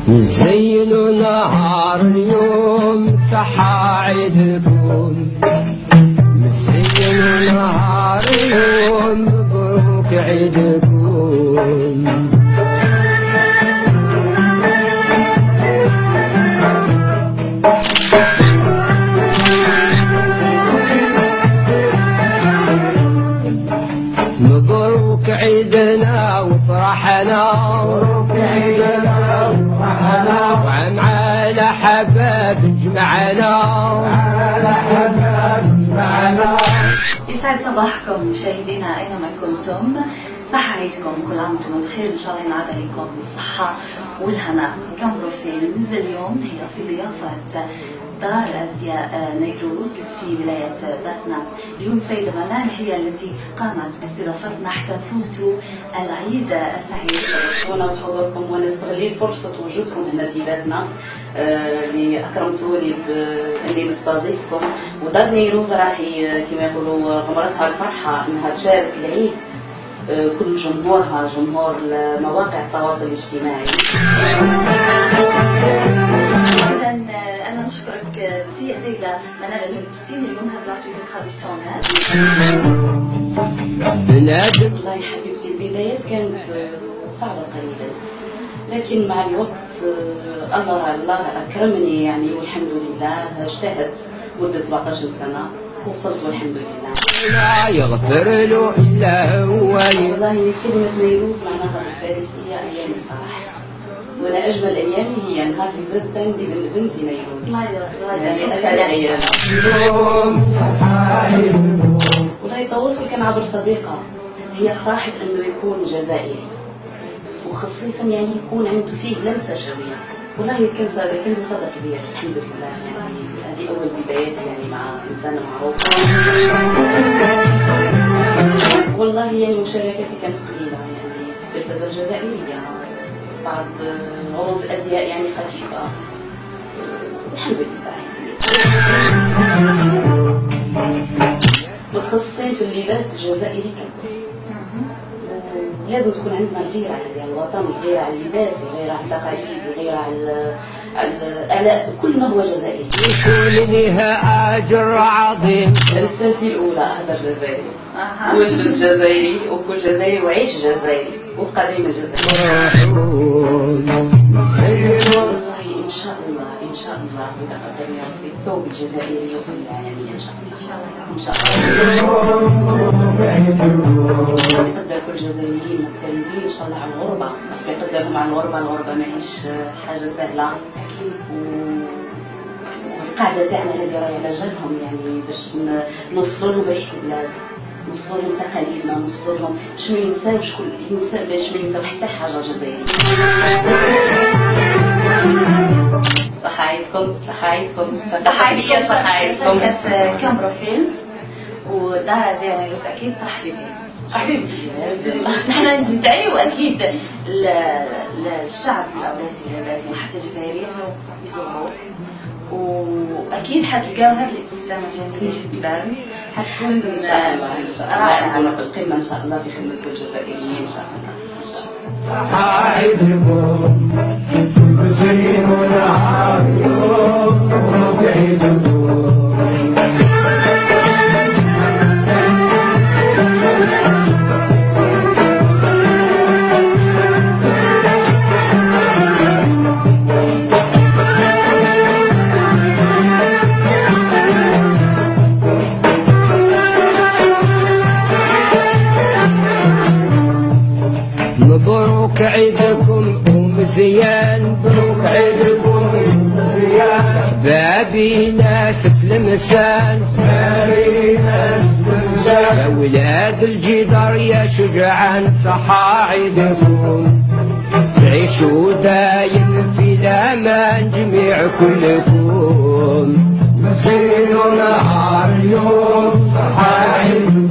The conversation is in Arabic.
زينوا نهار اليوم صحة عيدكم، زينوا نهار اليوم مبروك عيدكم. مبروك عيدنا وفرحنا، مبروك عيدنا وفرحنا، وعم على حباب جمعنا، وعلى حباب جمعنا. يسعد صباحكم مشاهدينا اينما كنتم، صحة عيدكم، كل عام وانتم بخير، ان شاء الله ينعاد عليكم بالصحة والهنا. كاميرو فيلمز اليوم هي في ضيافة دار الازياء نيروز في ولاية باتنا. اليوم السيدة منال هي التي قامت باستضافتنا حتى نفوتوا العيد السعيد. شرفتونا بحضوركم وانا استغليت فرصة وجودكم هنا في باتنا اللي اكرمتوني باني نستضيفكم. ودار نيروز راهي كما يقولوا غمرتها الفرحة انها تشارك العيد كل جمهورها، جمهور مواقع التواصل الاجتماعي. أنا نشكرك أنت يا سيدة منال أنه لبستيني اليوم هذا الأوتفيت تراديسيونيل. والله يا حبيبتي البدايات كانت صعبة قليلا، لكن مع الوقت الله أكرمني يعني، والحمد لله اجتهدت مدة 17 سنة وصلت والحمد لله. لا يغفر له إلا هو. والله كلمة نيروز معناها بالفارسية أيام الفرح، وانا اجمل ايامي هي نهار اللي زدت عندي بنتي نيروز. الله اسعد ايامي. والله التواصل كان عبر صديقه، هي اقترحت انه يكون جزائري وخصيصا يعني يكون عنده فيه لمسه شويه. والله كان له صدى كبير الحمد لله. يعني هذه اول بدايات يعني مع انسانه معروفه. والله يعني مشاركتي كانت قليله يعني في التلفزه الجزائريه، بعض عروض الازياء يعني خفيفه الحمد لله. يعني متخصصين في اللباس الجزائري كله، لازم تكون عندنا الغيره على الوطن، الغيره على اللباس، الغيره على التقاليد، الغيره على كل ما هو جزائري. يكون لها اجر عظيم. رسالتي الاولى اهدر جزائري والبس جزائري وكل جزائري وعيش جزائري وابقى ديما جزائري. والله ان شاء الله ان شاء الله بتقدم يا ربي الثوب الجزائري يوصل للعالميه ان شاء الله. ان شاء الله يقدر كل الجزائريين مغتربين ان شاء الله على الغربه، باش يقدرهم على الغربه ماهيش حاجه سهله اكيد. والقاعده تاعنا هذه راهي على جالهم يعني باش نوصلوا لهم ريحه البلاد، نوصلوا لهم تقاليدنا، نوصلوا لهم باش ما ينساوش باش ما ينساو حتى حاجه جزائريه. صحة عيدكم، صحة عيدكم، صحة عيدكم، صحة عيدكم. شركة كاميرو فيلمز ودار الازياء نيروز اكيد ترحبي بها. مرحبا بك. نحن ندعيو اكيد للشعب الناس العبادي وحتى الجزائريين انه يزوروك، واكيد حتلقاو هذه الابتسامه جميله جدا، حتكون ان شاء الله ان شاء الله انا في القمه ان شاء الله في خدمه كل الجزائريين ان شاء الله. عيدكم زينوا نهار اليوم مبروك عيدكم. مبروك عيدكم ومزيان، مبروك عيدكم ومزيان، بابي ناس في المسان، بابي ناس في المسان، يا ولاد الجدار يا شجعان، صحة عيدكم تعيشوا دايم في الامان جميع كلكم. زينوا نهار اليوم صحة عيدكم.